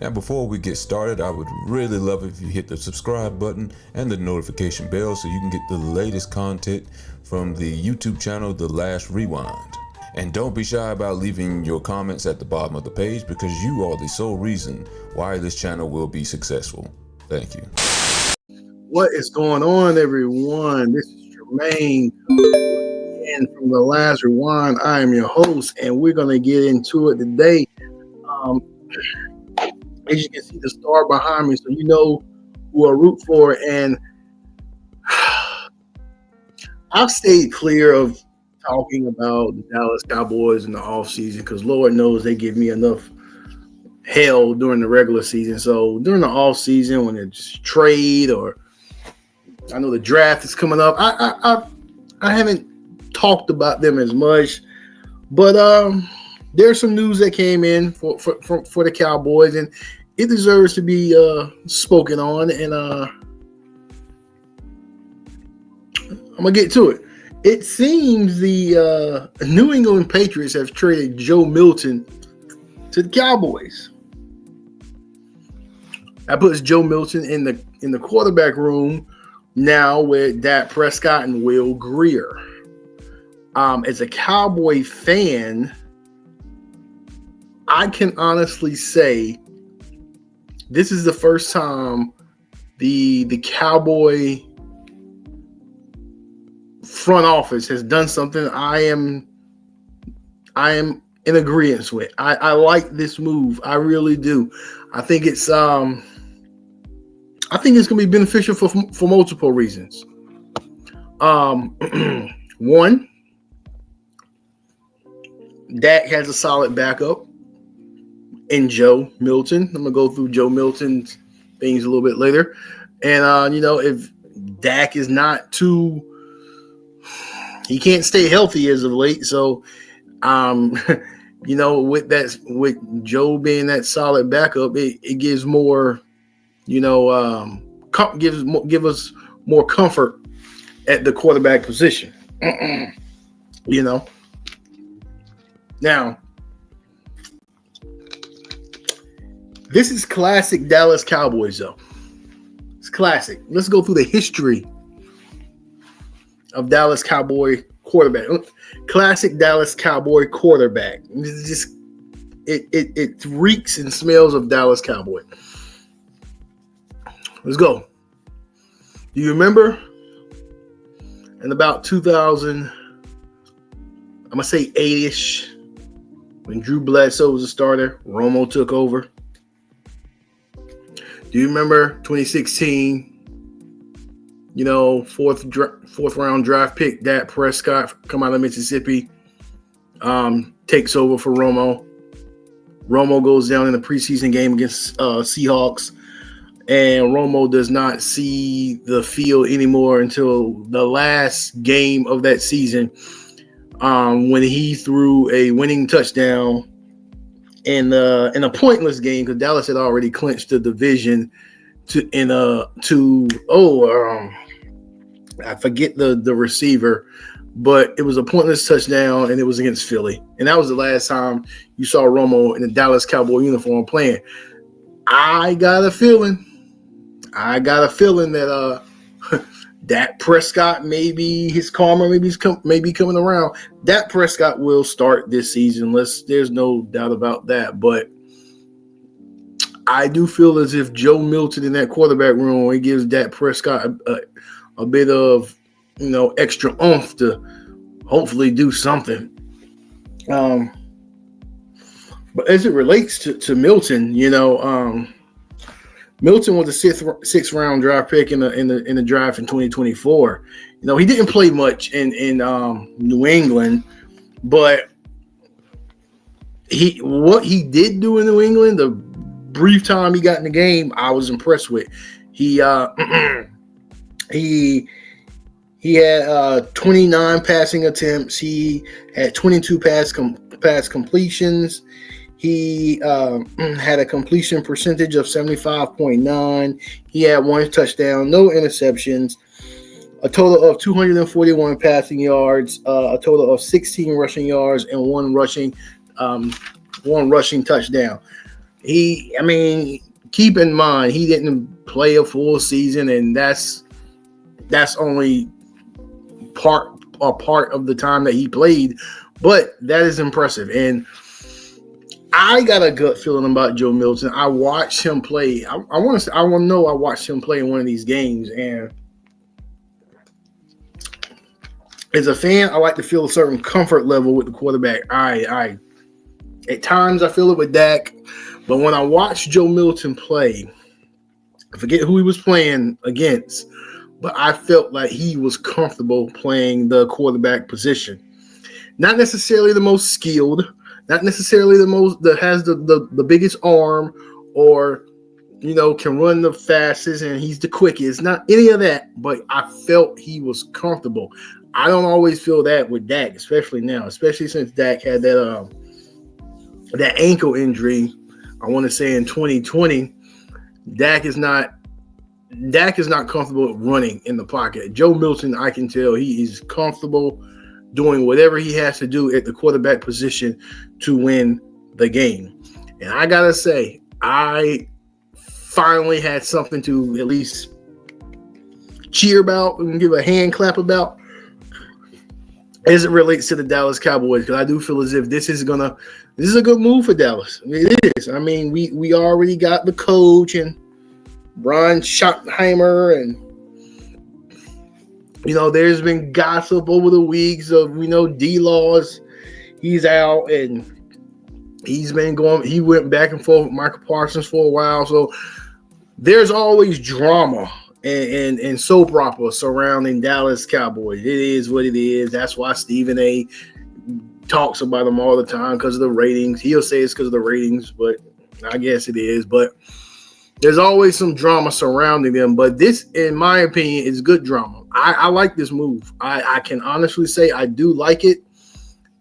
Now, before we get started, I would really love if you hit the subscribe button and the notification bell so you can get the latest content from the YouTube channel, The Last Rewind. And don't be shy about leaving your comments at the bottom of the page because you are the sole reason why this channel will be successful. Thank you. What is going on, everyone? This is Jermaine and from The Last Rewind. I am your host, and we're going to get into it today. As you can see the star behind me, so you know who I root for. And I've stayed clear of talking about the Dallas Cowboys in the offseason because Lord knows they give me enough hell during the regular season. So during the offseason, when it's trade or I know the draft is coming up, I haven't talked about them as much. But there's some news that came in for the Cowboys, and it deserves to be spoken on, and I'm going to get to it. It seems the New England Patriots have traded Joe Milton to the Cowboys. That puts Joe Milton in the quarterback room now with Dak Prescott and Will Grier. As a Cowboy fan, I can honestly say this is the first time the Cowboy front office has done something I am in agreement with. I like this move. I really do. I think it's going to be beneficial for multiple reasons. One, Dak has a solid backup in Joe Milton. I'm going to go through Joe Milton's things a little bit later. And, if Dak is not too – he can't stay healthy as of late. So, with Joe being that solid backup, it gives more, give us more comfort at the quarterback position. Now, this is classic Dallas Cowboys, though. It's classic. Let's go through the history of Dallas Cowboy quarterback. Classic Dallas Cowboy quarterback. It's just it reeks and smells of Dallas Cowboy. Let's go. Do you remember in about 2000, I'm going to say 8-ish, when Drew Bledsoe was a starter, Romo took over? Do you remember 2016? Fourth round draft pick, Dak Prescott, come out of Mississippi, takes over for Romo. Romo goes down in the preseason game against Seahawks, and Romo does not see the field anymore until the last game of that season, when he threw a winning touchdown in a pointless game because Dallas had already clinched the division. I forget the receiver, but it was a pointless touchdown, and it was against Philly. And that was the last time you saw Romo in the Dallas Cowboy uniform playing. I got a feeling that Dak Prescott, maybe his karma may be coming around. Dak Prescott will start this season. There's no doubt about that. But I do feel as if Joe Milton in that quarterback room, it gives Dak Prescott a bit of, extra oomph to hopefully do something. But as it relates to Milton, Milton was a sixth round draft pick in the draft in 2024. He didn't play much in New England, but what he did do in New England, the brief time he got in the game, I was impressed with. He had 29 passing attempts. He had 22 pass completions. He had a completion percentage of 75.9. He had one touchdown, no interceptions, a total of 241 passing yards, a total of 16 rushing yards, and one rushing touchdown. Keep in mind he didn't play a full season, and that's only part of the time that he played, but that is impressive. And I got a gut feeling about Joe Milton. I watched him play. I want to know I watched him play in one of these games, and as a fan, I like to feel a certain comfort level with the quarterback. I at times I feel it with Dak, but when I watched Joe Milton play, I forget who he was playing against, but I felt like he was comfortable playing the quarterback position. Not necessarily the most skilled, not necessarily the most that has the biggest arm, or can run the fastest and he's the quickest. Not any of that, but I felt he was comfortable. I don't always feel that with Dak, especially now, especially since Dak had that ankle injury. I want to say in 2020, Dak is not comfortable running in the pocket. Joe Milton, I can tell he is comfortable doing whatever he has to do at the quarterback position to win the game. And I gotta say, I finally had something to at least cheer about and give a hand clap about as it relates to the Dallas Cowboys, because I do feel as if this is a good move for Dallas. It is. I mean, we already got the coach and Brian Schottenheimer, and there's been gossip over the weeks of D-Laws. He's out, and he went back and forth with Michael Parsons for a while. So there's always drama and soap opera surrounding Dallas Cowboys. It is what it is. That's why Stephen A. talks about them all the time, because of the ratings. He'll say it's because of the ratings, but I guess it is. But there's always some drama surrounding them. But this, in my opinion, is good drama. I like this move. I can honestly say I do like it.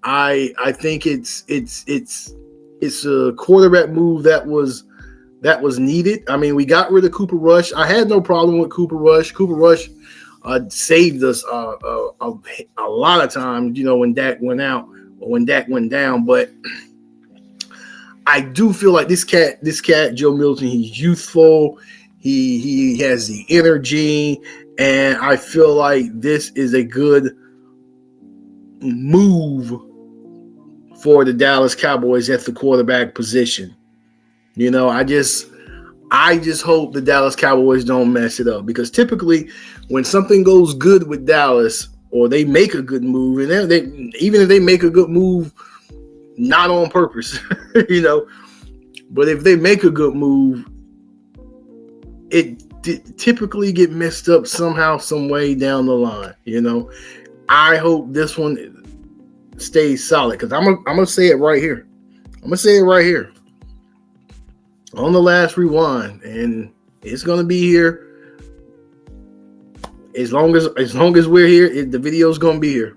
I think it's a quarterback move that was needed. I mean, we got rid of Cooper Rush. I had no problem with Cooper Rush. Cooper Rush saved us a lot of times, when Dak went out or when Dak went down. But I do feel like this cat, Joe Milton, he's youthful. He has the energy, and I feel like this is a good move for the Dallas Cowboys at the quarterback position. I just hope the Dallas Cowboys don't mess it up, because typically when something goes good with Dallas, or they make a good move, and even if they make a good move, not on purpose, but if they make a good move, it typically get messed up somehow, some way down the line. I hope this one stays solid, because I'm gonna say it right here. On the last rewind, and it's gonna be here as long as we're here. The video's gonna be here.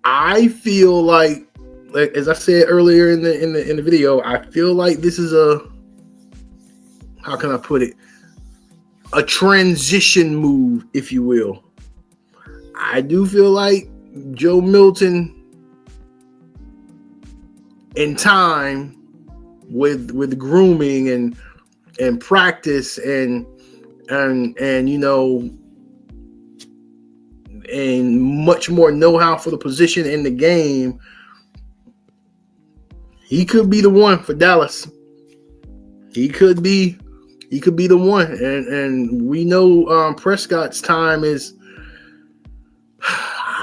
I feel like as I said earlier in the video, I feel like this is how can I put it? A transition move, if you will. I do feel like Joe Milton, in time, with grooming and practice and much more know-how for the position in the game, he could be the one for Dallas. He could be the one, and we know Prescott's time is.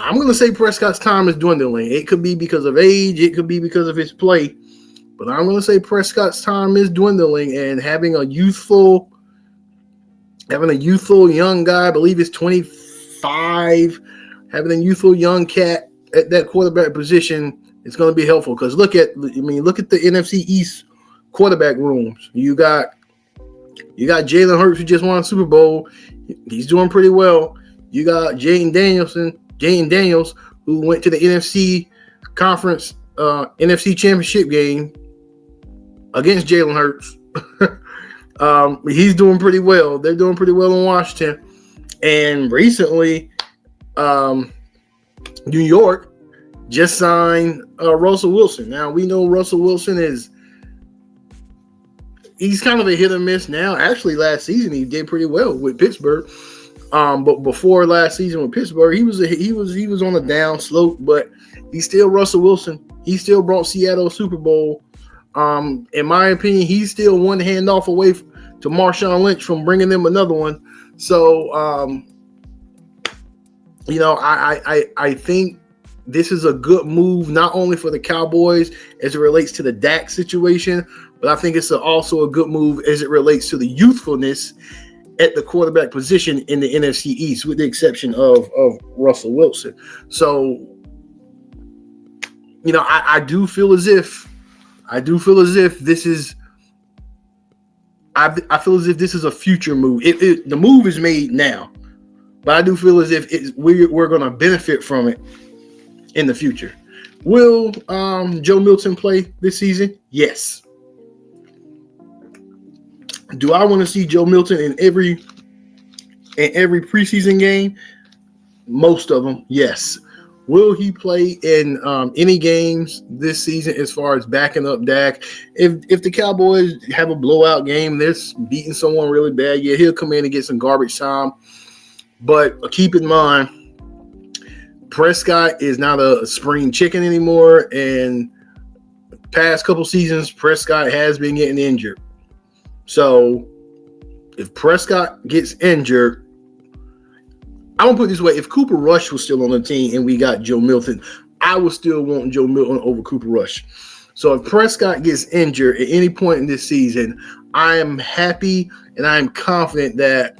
I'm going to say Prescott's time is dwindling. It could be because of age. It could be because of his play. But I'm going to say Prescott's time is dwindling, and having a youthful young guy, I believe he's 25, having a youthful young cat at that quarterback position is going to be helpful. Because look at the NFC East quarterback rooms. You got Jalen Hurts, who just won a Super Bowl. He's doing pretty well. You got Jaden Daniels, who went to the NFC Conference, NFC Championship game against Jalen Hurts. He's doing pretty well. They're doing pretty well in Washington. And recently, New York just signed Russell Wilson. Now we know Russell Wilson he's kind of a hit or miss now. Actually, last season he did pretty well with Pittsburgh. But before last season with Pittsburgh, he was on a down slope, but he's still Russell Wilson. He still brought Seattle a Super Bowl. In my opinion, he's still one handoff away to Marshawn Lynch from bringing them another one. So, I think this is a good move, not only for the Cowboys as it relates to the Dak situation, but I think it's also a good move as it relates to the youthfulness at the quarterback position in the NFC East, with the exception of Russell Wilson. So, I do feel as if this is. I feel as if this is a future move. The move is made now, but I do feel as if we're going to benefit from it in the future. Will Joe Milton play this season? Yes. Do I want to see Joe Milton in every preseason game? Most of them, yes. Will he play in any games this season as far as backing up Dak? If the Cowboys have a blowout game, they're beating someone really bad, yeah, he'll come in and get some garbage time. But keep in mind, Prescott is not a spring chicken anymore, and past couple seasons, Prescott has been getting injured. So if Prescott gets injured, I'm going to put it this way. If Cooper Rush was still on the team and we got Joe Milton, I would still want Joe Milton over Cooper Rush. So if Prescott gets injured at any point in this season, I am happy and I am confident that,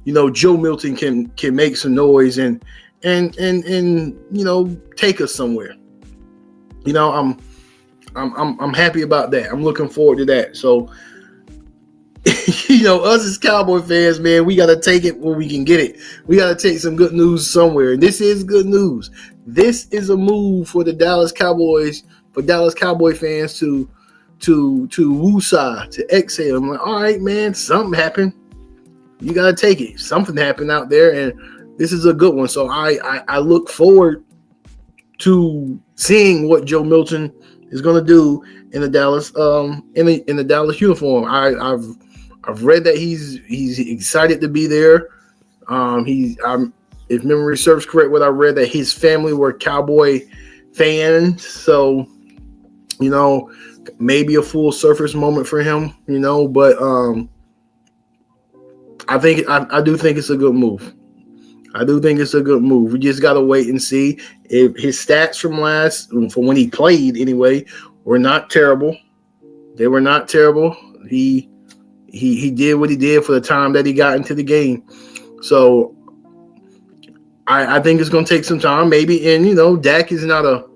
Joe Milton can make some noise and take us somewhere. I'm happy about that. I'm looking forward to that. So, us as Cowboy fans, man, we got to take it where we can get it. We got to take some good news somewhere. And this is good news. This is a move for the Dallas Cowboys, for Dallas Cowboy fans to woosah, to exhale. I'm like, all right, man, something happened. You got to take it. Something happened out there, and this is a good one. So I look forward to seeing what Joe Milton is going to do in the Dallas in the Dallas uniform. I've read that he's excited to be there. If memory serves correct, what I read, that his family were Cowboy fans, so maybe a full surface moment for him, but I do think it's a good move. I do think it's a good move. We just got to wait and see if his stats from when he played anyway were not terrible. They were not terrible. He did what he did for the time that he got into the game. So I think it's going to take some time, maybe. And, Dak is not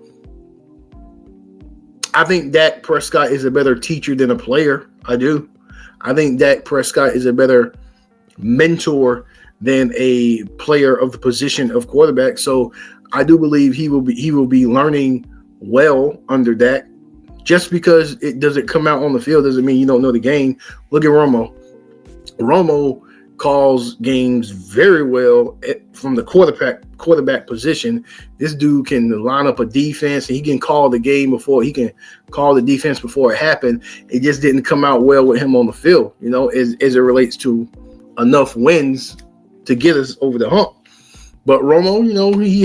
I think Dak Prescott is a better teacher than a player. I do. I think Dak Prescott is a better mentor than a player of the position of quarterback. So I do believe he will be learning well under Dak. Just because it doesn't come out on the field doesn't mean you don't know the game. Look at Romo. Romo calls games very well from the quarterback position. This dude can line up a defense and he can call the game before he can call the defense before it happened. It just didn't come out well with him on the field, as it relates to enough wins to get us over the hump. But Romo, he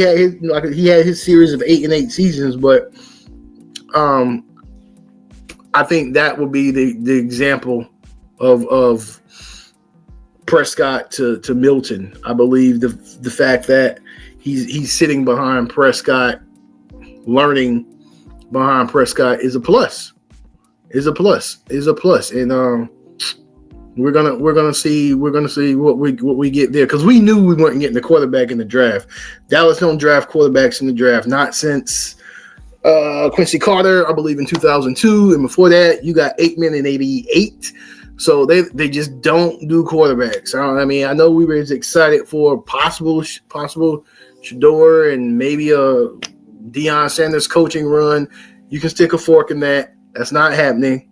had his series of 8-8 seasons, but I think that would be the example of Prescott to Milton. I believe the fact that he's sitting behind Prescott, learning behind Prescott is a plus. And we're gonna see what we get there, because we knew we weren't getting the quarterback in the draft. Dallas don't draft quarterbacks in the draft, not since Quincy Carter, I believe, in 2002, and before that you got Aikman in 88. So they just don't do quarterbacks. I know we were excited for possible Shador and maybe a Deion Sanders coaching run. You can stick a fork in that. That's not happening.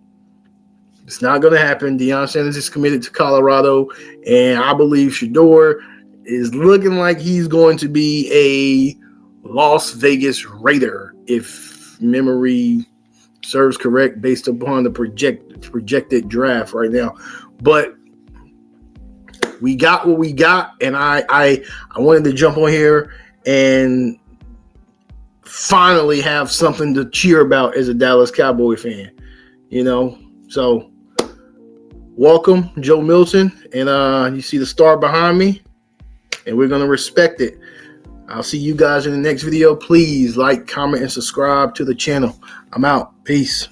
It's not going to happen. Deion Sanders is committed to Colorado, and I believe Shador is looking like he's going to be Las Vegas Raider, if memory serves correct, based upon the projected draft right now. But we got what we got, and I wanted to jump on here and finally have something to cheer about as a Dallas Cowboy fan. So welcome, Joe Milton, and you see the star behind me, and we're gonna respect it. I'll see you guys in the next video. Please like, comment, and subscribe to the channel. I'm out. Peace.